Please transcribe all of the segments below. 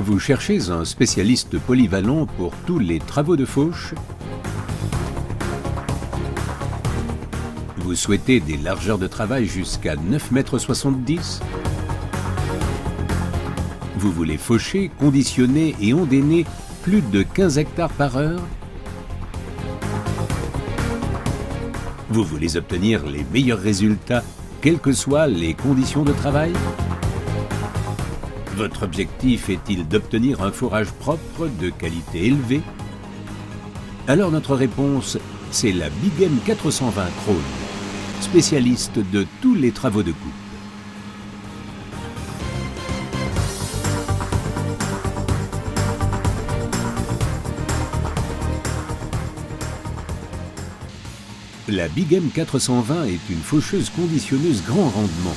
Vous cherchez un spécialiste polyvalent pour tous les travaux de fauche? Vous souhaitez des largeurs de travail jusqu'à 9,70 m? Vous voulez faucher, conditionner et ondéner plus de 15 hectares par heure? Vous voulez obtenir les meilleurs résultats, quelles que soient les conditions de travail? Votre objectif est-il d'obtenir un fourrage propre de qualité élevée? Alors notre réponse, c'est la Big M 420 Krone, spécialiste de tous les travaux de coupe. La Big M 420 est une faucheuse conditionneuse grand rendement,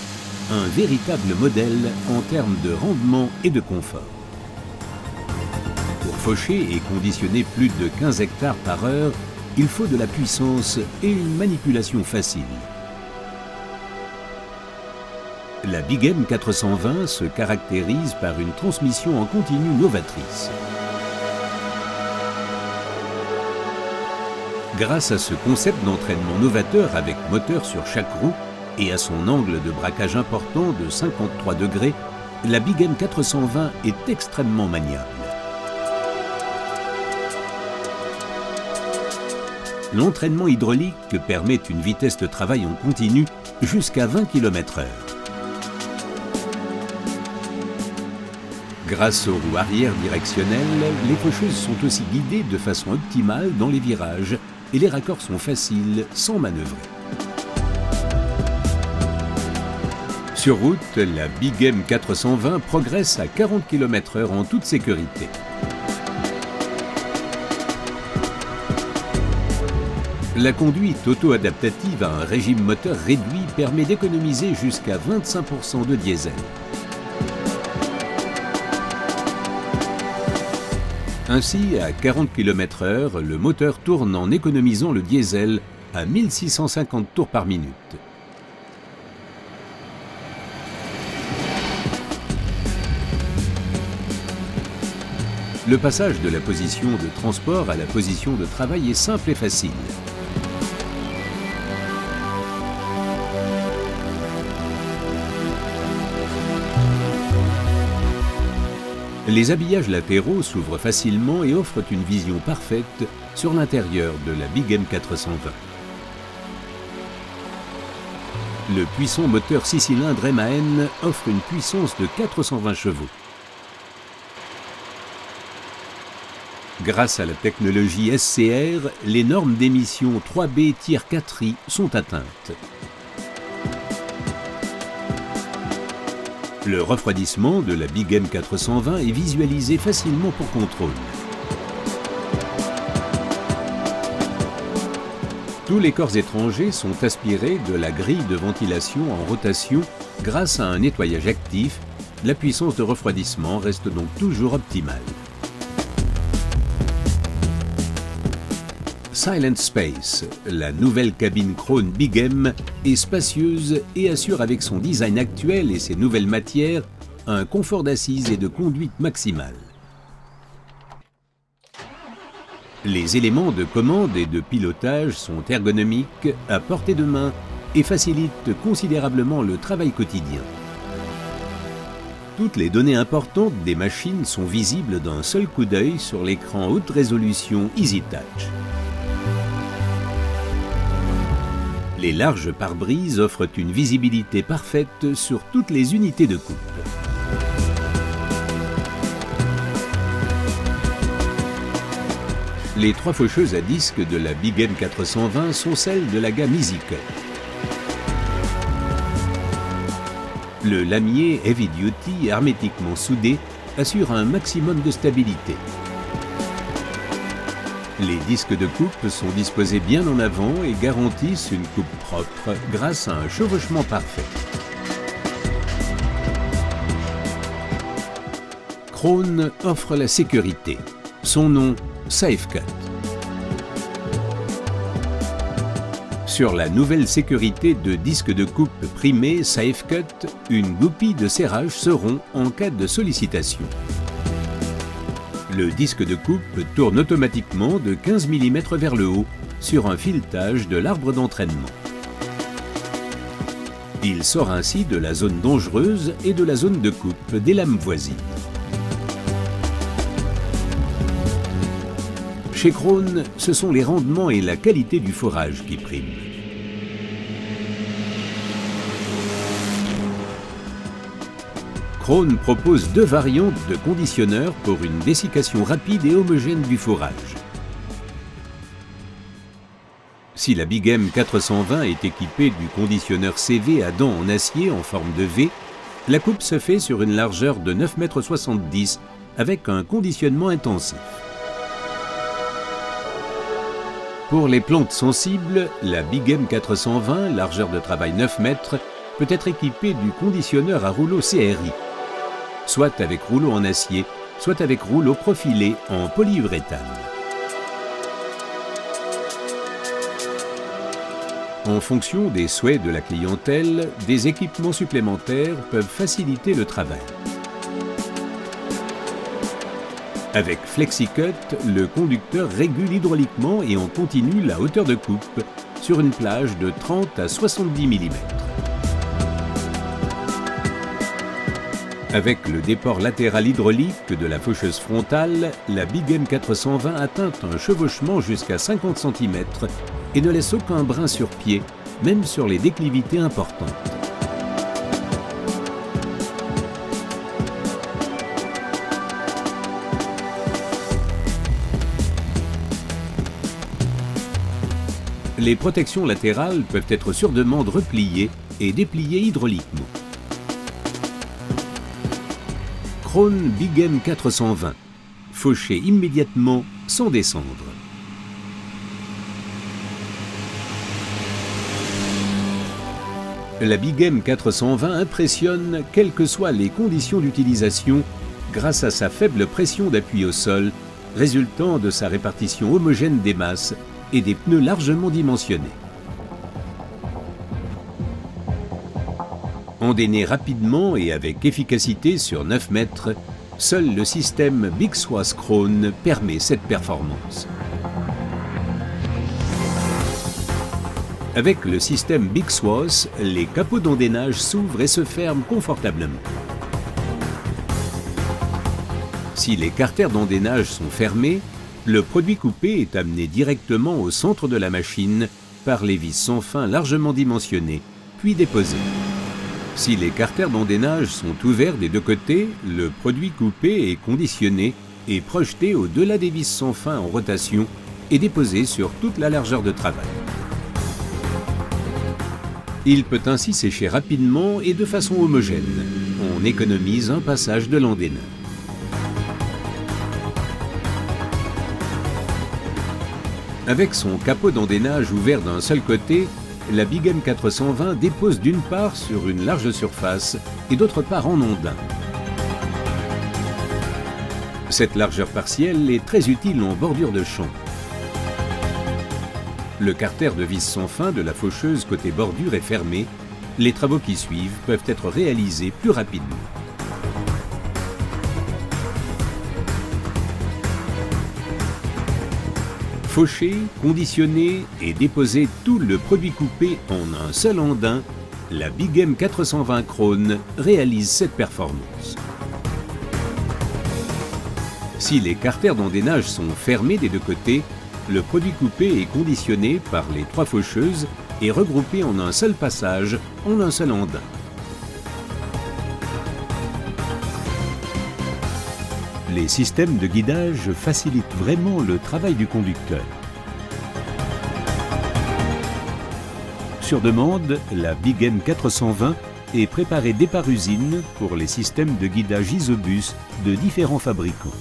un véritable modèle en termes de rendement et de confort. Pour faucher et conditionner plus de 15 hectares par heure, il faut de la puissance et une manipulation facile. La Big M 420 se caractérise par une transmission en continu novatrice. Grâce à ce concept d'entraînement novateur avec moteur sur chaque roue et à son angle de braquage important de 53 degrés, la Big M 420 est extrêmement maniable. L'entraînement hydraulique permet une vitesse de travail en continu jusqu'à 20 km/h. Grâce aux roues arrière directionnelles, les faucheuses sont aussi guidées de façon optimale dans les virages et les raccords sont faciles sans manœuvrer. Sur route, la Big M 420 progresse à 40 km/h en toute sécurité. La conduite auto-adaptative à un régime moteur réduit permet d'économiser jusqu'à 25% de diesel. Ainsi, à 40 km/h, le moteur tourne en économisant le diesel à 1650 tours par minute. Le passage de la position de transport à la position de travail est simple et facile. Les habillages latéraux s'ouvrent facilement et offrent une vision parfaite sur l'intérieur de la Big M 420. Le puissant moteur 6 cylindres MAN offre une puissance de 420 chevaux. Grâce à la technologie SCR, les normes d'émission 3B Tier 4i sont atteintes. Le refroidissement de la Big M 420 est visualisé facilement pour contrôle. Tous les corps étrangers sont aspirés de la grille de ventilation en rotation grâce à un nettoyage actif. La puissance de refroidissement reste donc toujours optimale. Silent Space, la nouvelle cabine Krone Big M, est spacieuse et assure avec son design actuel et ses nouvelles matières un confort d'assise et de conduite maximale. Les éléments de commande et de pilotage sont ergonomiques, à portée de main et facilitent considérablement le travail quotidien. Toutes les données importantes des machines sont visibles d'un seul coup d'œil sur l'écran haute résolution EasyTouch. Les larges pare-brises offrent une visibilité parfaite sur toutes les unités de coupe. Les trois faucheuses à disque de la Big M 420 sont celles de la gamme EasyCut. Le lamier Heavy Duty hermétiquement soudé assure un maximum de stabilité. Les disques de coupe sont disposés bien en avant et garantissent une coupe propre grâce à un chevauchement parfait. Krone offre la sécurité. Son nom, SafeCut. Sur la nouvelle sécurité de disque de coupe primé SafeCut, une goupille de serrage se rompt en cas de sollicitation. Le disque de coupe tourne automatiquement de 15 mm vers le haut sur un filetage de l'arbre d'entraînement. Il sort ainsi de la zone dangereuse et de la zone de coupe des lames voisines. Chez Krone, ce sont les rendements et la qualité du forage qui priment. Krone propose 2 variantes de conditionneurs pour une dessiccation rapide et homogène du forage. Si la Big M 420 est équipée du conditionneur CV à dents en acier en forme de V, la coupe se fait sur une largeur de 9,70 m avec un conditionnement intensif. Pour les plantes sensibles, la Big M 420, largeur de travail 9 m, peut être équipée du conditionneur à rouleau CRI, soit avec rouleau en acier, soit avec rouleau profilé en polyuréthane. En fonction des souhaits de la clientèle, des équipements supplémentaires peuvent faciliter le travail. Avec FlexiCut, le conducteur régule hydrauliquement et en continu la hauteur de coupe sur une plage de 30 à 70 mm. Avec le déport latéral hydraulique de la faucheuse frontale, la Big M 420 atteint un chevauchement jusqu'à 50 cm et ne laisse aucun brin sur pied, même sur les déclivités importantes. Les protections latérales peuvent être sur demande repliées et dépliées hydrauliquement. Krone Big M 420, fauché immédiatement sans descendre. La Big M 420 impressionne quelles que soient les conditions d'utilisation grâce à sa faible pression d'appui au sol, résultant de sa répartition homogène des masses et des pneus largement dimensionnés. Endainé rapidement et avec efficacité sur 9 mètres, seul le système Big Swath Krone permet cette performance. Avec le système Big Swath, les capots d'endainage s'ouvrent et se ferment confortablement. Si les carters d'endainage sont fermés, le produit coupé est amené directement au centre de la machine par les vis sans fin largement dimensionnées, puis déposées. Si les carters d'endainage sont ouverts des deux côtés, le produit coupé est conditionné et projeté au-delà des vis sans fin en rotation et déposé sur toute la largeur de travail. Il peut ainsi sécher rapidement et de façon homogène. On économise un passage de l'endaineur. Avec son capot d'endainage ouvert d'un seul côté, la Big M 420 dépose d'une part sur une large surface et d'autre part en ondin. Cette largeur partielle est très utile en bordure de champ. Le carter de vis sans fin de la faucheuse côté bordure est fermé. Les travaux qui suivent peuvent être réalisés plus rapidement. Faucher, conditionner et déposer tout le produit coupé en un seul andin, la Big M 420 Krone réalise cette performance. Si les carters d'endainage sont fermés des deux côtés, le produit coupé est conditionné par les trois faucheuses et regroupé en un seul passage, en un seul andin. Les systèmes de guidage facilitent vraiment le travail du conducteur. Sur demande, la Big M 420 est préparée dès par usine pour les systèmes de guidage Isobus de différents fabricants.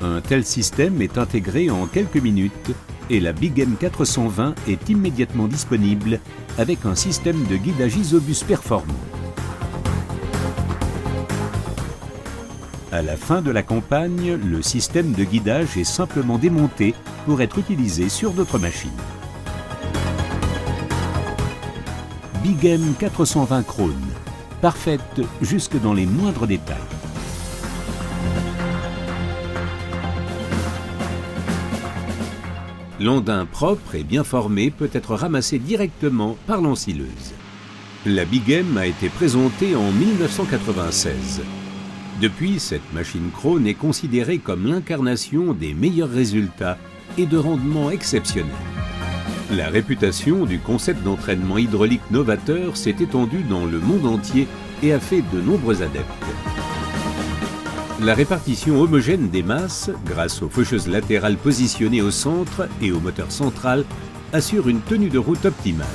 Un tel système est intégré en quelques minutes et la Big M 420 est immédiatement disponible avec un système de guidage Isobus performant. À la fin de la campagne, le système de guidage est simplement démonté pour être utilisé sur d'autres machines. Big M 420 Krone, parfaite jusque dans les moindres détails. L'andin propre et bien formé peut être ramassé directement par l'ensileuse. La Big M a été présentée en 1996. Depuis, cette machine Krone est considérée comme l'incarnation des meilleurs résultats et de rendements exceptionnels. La réputation du concept d'entraînement hydraulique novateur s'est étendue dans le monde entier et a fait de nombreux adeptes. La répartition homogène des masses, grâce aux faucheuses latérales positionnées au centre et au moteur central, assure une tenue de route optimale.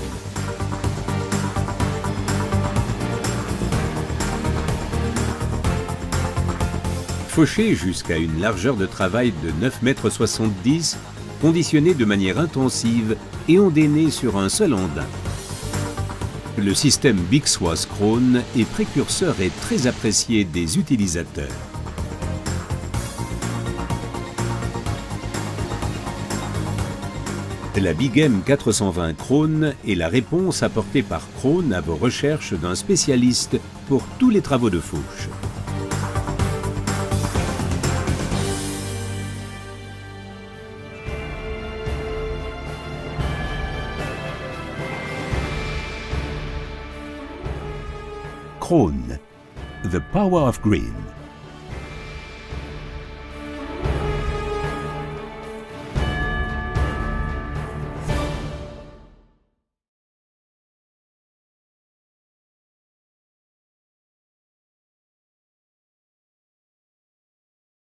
Fauchées jusqu'à une largeur de travail de 9,70 m, conditionnées de manière intensive et ondainées sur un seul andin. Le système Bixwas Krone est précurseur et très apprécié des utilisateurs. La Big M 420 Krone est la réponse apportée par Krone à vos recherches d'un spécialiste pour tous les travaux de fauche. Krone, the power of green.